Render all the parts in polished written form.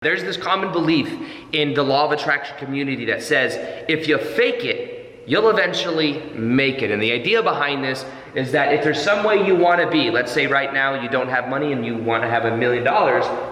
There's this common belief in the law of attraction community that says if you fake it, you'll eventually make it. And the idea behind this is that if there's some way you want to be, let's say right now you don't have money and you want to have $1 million,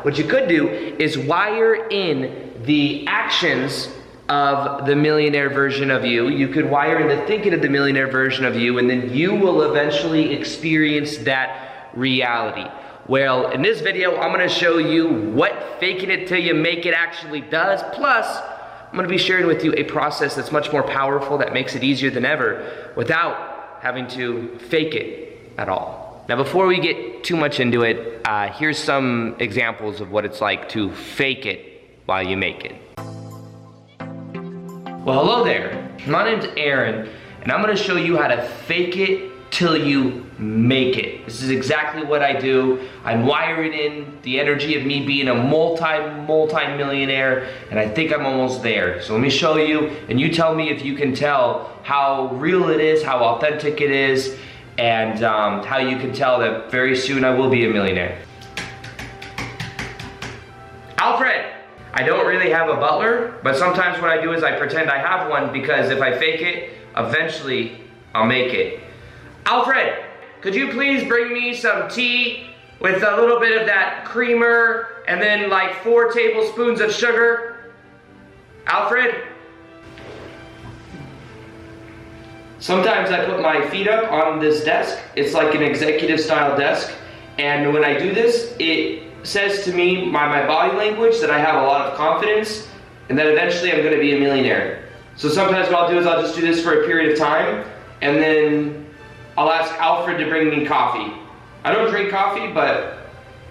what you could do is wire in the actions of the millionaire version of you. You could wire in the thinking of the millionaire version of you, and then you will eventually experience that reality. Well, in this video, I'm gonna show you what faking it till you make it actually does. Plus, I'm gonna be sharing with you a process that's much more powerful, that makes it easier than ever without having to fake it at all. Now, before we get too much into it, here's some examples of what it's like to fake it while you make it. Well, hello there. My name's Aaron, and I'm gonna show you how to fake it till you make it. This is exactly what I do. I'm wiring in the energy of me being a multi-millionaire, and I think I'm almost there. So let me show you, and you tell me if you can tell how real it is, how authentic it is, and how you can tell that very soon I will be a millionaire. Alfred! I don't really have a butler, but sometimes what I do is I pretend I have one, because if I fake it, eventually I'll make it. Alfred, could you please bring me some tea with a little bit of that creamer and then like 4 tablespoons of sugar? Alfred? Sometimes I put my feet up on this desk. It's like an executive style desk. And when I do this, it says to me, my body language, that I have a lot of confidence and that eventually I'm gonna be a millionaire. So sometimes what I'll do is I'll just do this for a period of time, and then I'll ask Alfred to bring me coffee. I don't drink coffee, but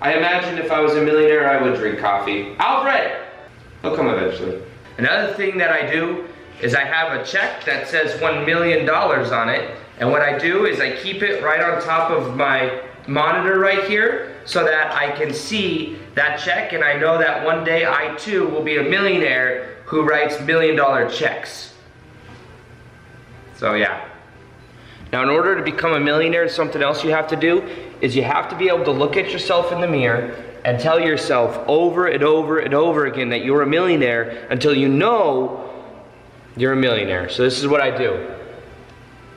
I imagine if I was a millionaire, I would drink coffee. Alfred! He'll come eventually. Another thing that I do is I have a check that says $1 million on it, and what I do is I keep it right on top of my monitor right here so that I can see that check, and I know that one day I too will be a millionaire who writes $1 million checks. So yeah. Now, in order to become a millionaire, something else you have to do is you have to be able to look at yourself in the mirror and tell yourself over and over and over again that you're a millionaire until you know you're a millionaire. So this is what I do.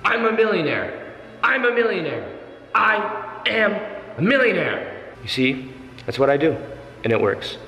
I'm a millionaire. I'm a millionaire. I am a millionaire. You see, that's what I do, and it works.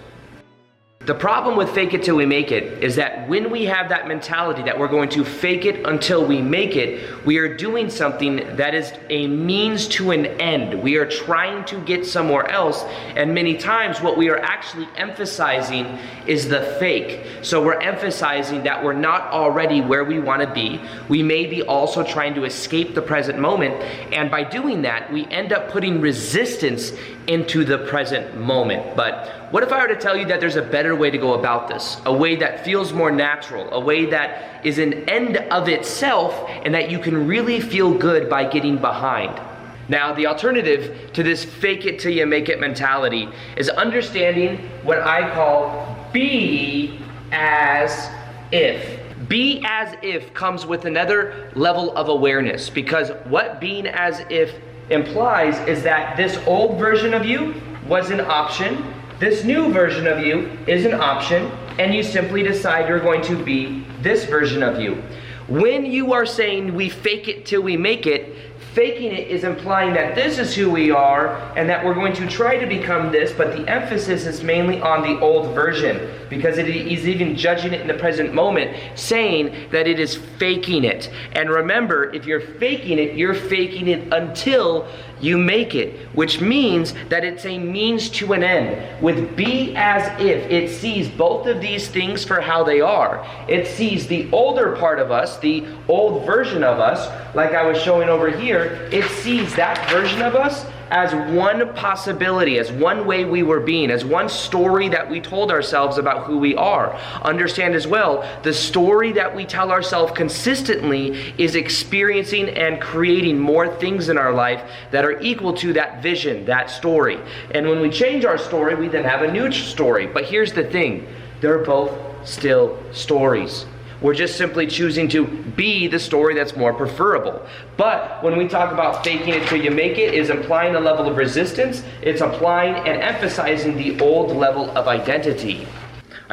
The problem with fake it till we make it is that when we have that mentality that we're going to fake it until we make it, we are doing something that is a means to an end. We are trying to get somewhere else, and many times what we are actually emphasizing is the fake. So we're emphasizing that we're not already where we want to be. We may be also trying to escape the present moment, and by doing that, we end up putting resistance into the present moment. But what if I were to tell you that there's a better way to go about this? A way that feels more natural, a way that is an end of itself, and that you can really feel good by getting behind. Now, the alternative to this fake it till you make it mentality is understanding what I call be as if. Be as if comes with another level of awareness, because what being as if implies is that this old version of you was an option, this new version of you is an option, and you simply decide you're going to be this version of you. When you are saying we fake it till we make it, faking it is implying that this is who we are and that we're going to try to become this, but the emphasis is mainly on the old version, because it is even judging it in the present moment, saying that it is faking it. And remember, if you're faking it until you make it, which means that it's a means to an end. With be as if, it sees both of these things for how they are. It sees the older part of us, the old version of us, like I was showing over here. It sees that version of us as one possibility, as one way we were being, as one story that we told ourselves about who we are. Understand as well, the story that we tell ourselves consistently is experiencing and creating more things in our life that are equal to that vision, that story. And when we change our story, we then have a new story. But here's the thing, they're both still stories. We're just simply choosing to be the story that's more preferable. But when we talk about faking it till you make it, is implying a level of resistance. It's applying and emphasizing the old level of identity.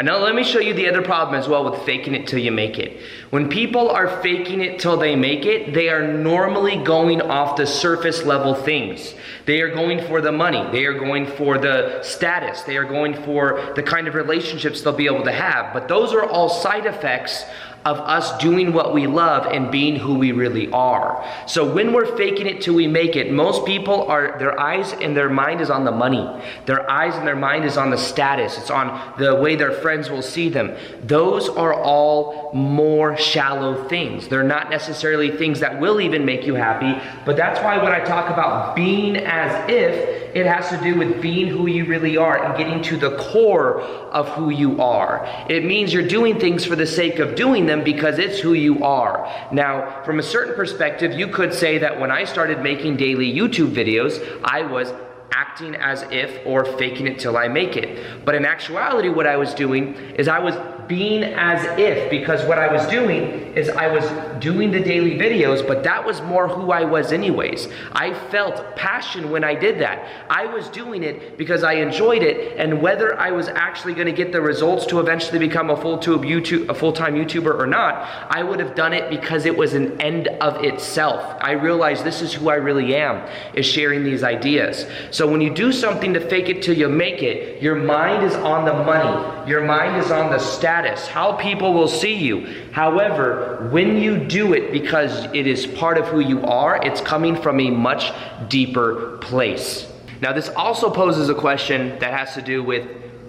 Now let me show you the other problem as well with faking it till you make it. When people are faking it till they make it, they are normally going off the surface level things. They are going for the money. They are going for the status. They are going for the kind of relationships they'll be able to have. But those are all side effects of us doing what we love and being who we really are. So when we're faking it till we make it, most people are, their eyes and their mind is on the money. Their eyes and their mind is on the status. It's on the way their friends will see them. Those are all more shallow things. They're not necessarily things that will even make you happy, but that's why when I talk about being as if, it has to do with being who you really are and getting to the core of who you are. It means you're doing things for the sake of doing them because it's who you are. Now, from a certain perspective, you could say that when I started making daily YouTube videos, I was acting as if or faking it till I make it. But in actuality, what I was doing is I was being as if, because what I was doing is I was doing the daily videos, but that was more who I was anyways. I felt passion when I did that. I was doing it because I enjoyed it, and whether I was actually going to get the results to eventually become a full-time YouTuber or not, I would have done it because it was an end of itself. I realized this is who I really am, is sharing these ideas. So when you do something to fake it till you make it, your mind is on the money. Your mind is on the status, how people will see you. However, when you do it because it is part of who you are, it's coming from a much deeper place. Now, this also poses a question that has to do with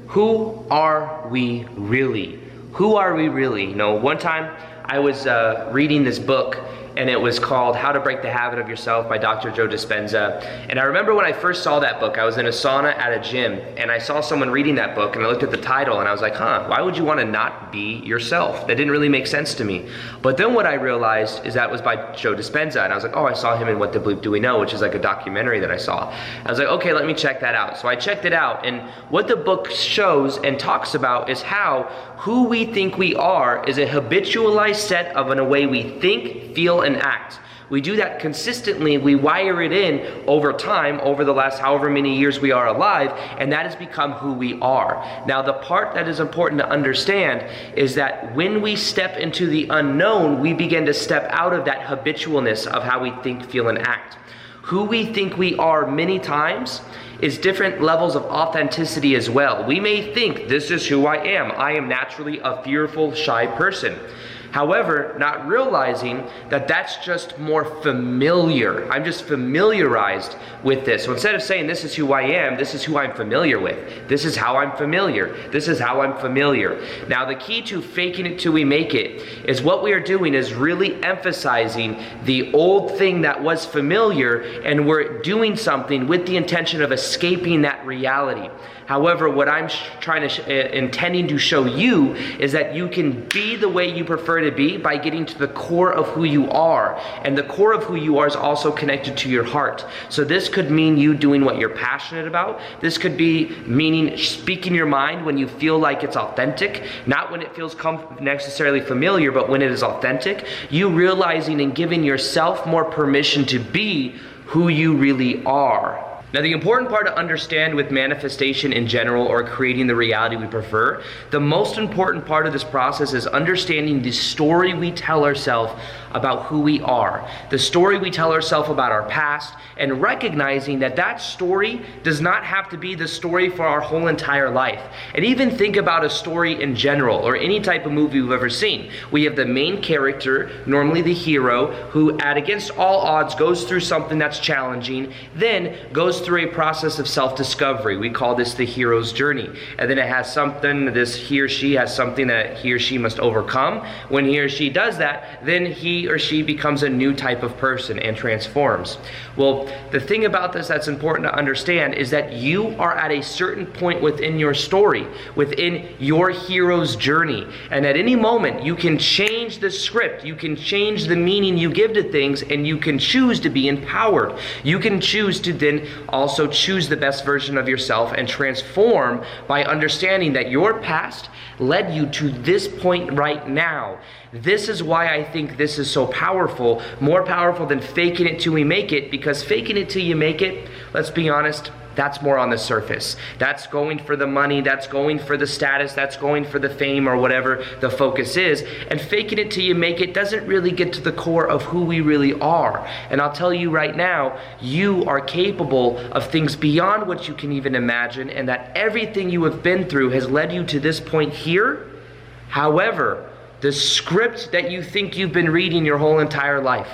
who are we really? Who are we really? You know, one time I was reading this book, and it was called How to Break the Habit of Yourself by Dr. Joe Dispenza. And I remember when I first saw that book, I was in a sauna at a gym, and I saw someone reading that book, and I looked at the title, and I was like, why would you want to not be yourself? That didn't really make sense to me. But then what I realized is that was by Joe Dispenza, and I was like, oh, I saw him in What the Bleep Do We Know, which is like a documentary that I saw. I was like, okay, let me check that out. So I checked it out, and what the book shows and talks about is how who we think we are is a habitualized set of a way we think, feel, and act. We do that consistently. We wire it in over time, over the last however many years we are alive, and that has become who we are. Now, the part that is important to understand is that when we step into the unknown, we begin to step out of that habitualness of how we think, feel, and act. Who we think we are many times is different levels of authenticity as well. We may think, this is who I am. I am naturally a fearful, shy person. However, not realizing that that's just more familiar. I'm just familiarized with this. So instead of saying this is who I am, this is who I'm familiar with. This is how I'm familiar. This is how I'm familiar. Now, the key to faking it till we make it is what we are doing is really emphasizing the old thing that was familiar, and we're doing something with the intention of escaping that reality. However, what I'm intending to show you is that you can be the way you prefer to be by getting to the core of who you are. And the core of who you are is also connected to your heart. So this could mean you doing what you're passionate about. This could be meaning speaking your mind when you feel like it's authentic, not when it feels necessarily familiar, but when it is authentic. You realizing and giving yourself more permission to be who you really are. Now, the important part to understand with manifestation in general, or creating the reality we prefer, the most important part of this process is understanding the story we tell ourselves about who we are, the story we tell ourselves about our past, and recognizing that that story does not have to be the story for our whole entire life. And even think about a story in general, or any type of movie we've ever seen. We have the main character, normally the hero, who against all odds goes through something that's challenging, then goes through a process of self-discovery. We call this the hero's journey. And then it has something, he or she has something that he or she must overcome. When he or she does that, then he or she becomes a new type of person and transforms. Well, the thing about this that's important to understand is that you are at a certain point within your story, within your hero's journey. And at any moment, you can change the script, you can change the meaning you give to things, and you can choose to be empowered. You can choose to then also choose the best version of yourself and transform by understanding that your past led you to this point right now. This is why I think this is so powerful, more powerful than faking it till we make it, because faking it till you make it, let's be honest, that's more on the surface. That's going for the money, that's going for the status, that's going for the fame or whatever the focus is. And faking it till you make it doesn't really get to the core of who we really are. And I'll tell you right now, you are capable of things beyond what you can even imagine, and that everything you have been through has led you to this point here. However, the script that you think you've been reading your whole entire life,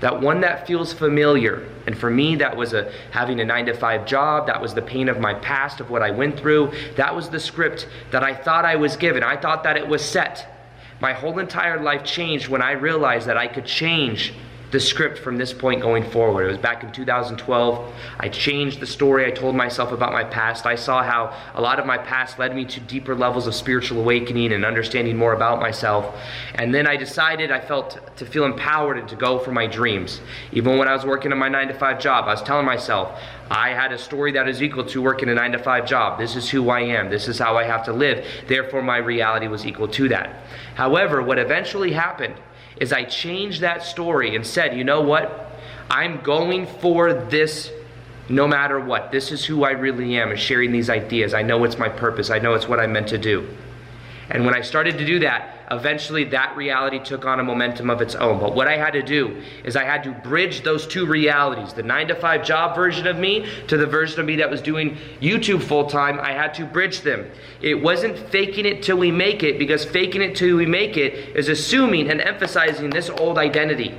that one that feels familiar, and for me that was having a 9-to-5 job, that was the pain of my past, of what I went through, that was the script that I thought I was given. I thought that it was set. My whole entire life changed when I realized that I could change the script from this point going forward. It was back in 2012. I changed the story I told myself about my past. I saw how a lot of my past led me to deeper levels of spiritual awakening and understanding more about myself. And then I decided, I felt to feel empowered and to go for my dreams. Even when I was working in my 9-to-5 job, I was telling myself, I had a story that is equal to working a 9-to-5 job. This is who I am. This is how I have to live. Therefore, my reality was equal to that. However, what eventually happened is I changed that story and said, you know what? I'm going for this no matter what. This is who I really am, and sharing these ideas. I know it's my purpose. I know it's what I'm meant to do. And when I started to do that, eventually that reality took on a momentum of its own. But what I had to do is I had to bridge those two realities, the 9-to-5 job version of me to the version of me that was doing YouTube full-time. I had to bridge them. It wasn't faking it till we make it, because faking it till we make it is assuming and emphasizing this old identity.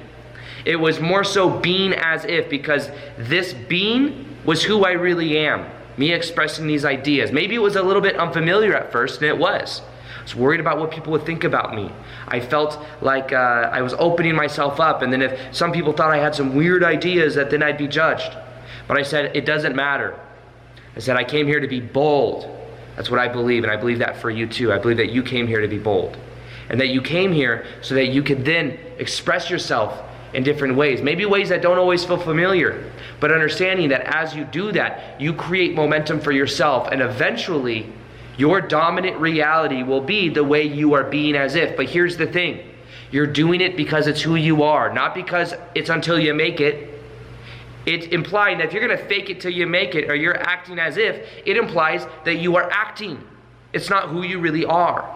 It was more so being as if, because this being was who I really am. Me expressing these ideas. Maybe it was a little bit unfamiliar at first, and it was. I was worried about what people would think about me. I felt like I was opening myself up, and then if some people thought I had some weird ideas, that then I'd be judged. But I said, it doesn't matter. I said, I came here to be bold. That's what I believe, and I believe that for you too. I believe that you came here to be bold, and that you came here so that you could then express yourself in different ways. Maybe ways that don't always feel familiar, but understanding that as you do that, you create momentum for yourself, and eventually your dominant reality will be the way you are being as if. But here's the thing. You're doing it because it's who you are, not because it's until you make it. It's implying that if you're going to fake it till you make it, or you're acting as if, it implies that you are acting. It's not who you really are.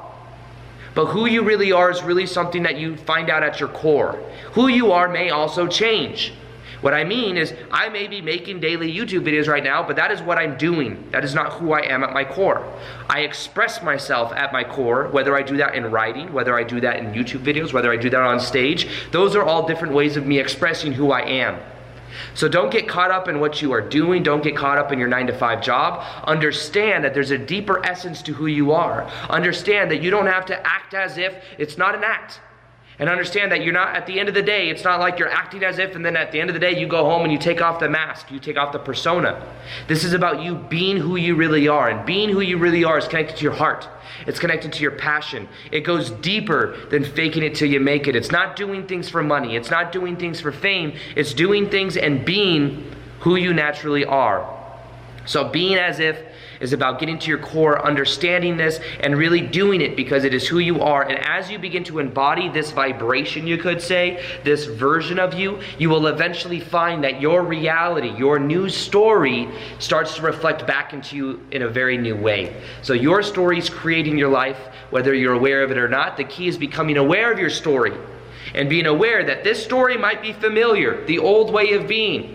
But who you really are is really something that you find out at your core. Who you are may also change. What I mean is, I may be making daily YouTube videos right now, but that is what I'm doing. That is not who I am at my core. I express myself at my core, whether I do that in writing, whether I do that in YouTube videos, whether I do that on stage. Those are all different ways of me expressing who I am. So don't get caught up in what you are doing. Don't get caught up in your 9-to-5 job. Understand that there's a deeper essence to who you are. Understand that you don't have to act as if. It's not an act. And understand that you're not, at the end of the day, it's not like you're acting as if, and then at the end of the day you go home and you take off the mask, you take off the persona. This is about you being who you really are, and being who you really are is connected to your heart. It's connected to your passion. It goes deeper than faking it till you make it. It's not doing things for money. It's not doing things for fame. It's doing things and being who you naturally are. So being as if is about getting to your core, understanding this, and really doing it because it is who you are. And as you begin to embody this vibration, you could say, this version of you, you will eventually find that your reality, your new story, starts to reflect back into you in a very new way. So your story is creating your life, whether you're aware of it or not. The key is becoming aware of your story and being aware that this story might be familiar, the old way of being.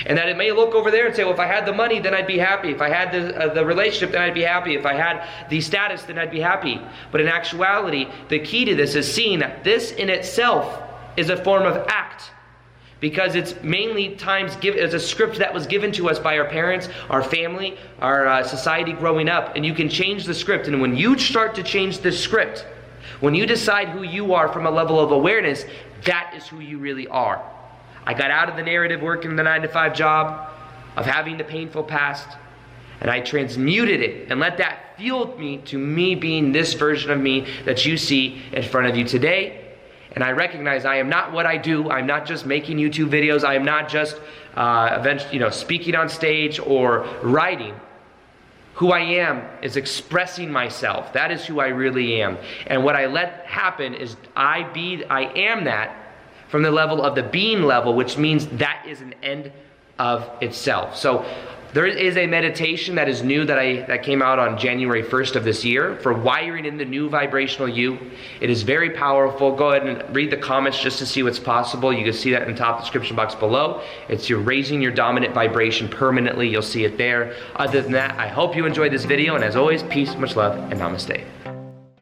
And that it may look over there and say, well, if I had the money, then I'd be happy. If I had the relationship, then I'd be happy. If I had the status, then I'd be happy. But in actuality, the key to this is seeing that this in itself is a form of act. Because it's mainly times as a script that was given to us by our parents, our family, our society growing up. And you can change the script. And when you start to change the script, when you decide who you are from a level of awareness, that is who you really are. I got out of the narrative working the 9-to-5 job, of having the painful past, and I transmuted it and let that fuel me to me being this version of me that you see in front of you today. And I recognize I am not what I do. I'm not just making YouTube videos. I am not just speaking on stage or writing. Who I am is expressing myself. That is who I really am. And what I let happen is I am that from the level of the being level, which means that is an end of itself. So There is a meditation that is new that came out on January 1st of this year for wiring in the new vibrational you. It is very powerful. Go ahead and read the comments just to see what's possible. You can see that in the top description box below. It's you're raising your dominant vibration permanently. You'll see it there. Other than that, I hope you enjoyed this video, and as always, peace, much love, and namaste.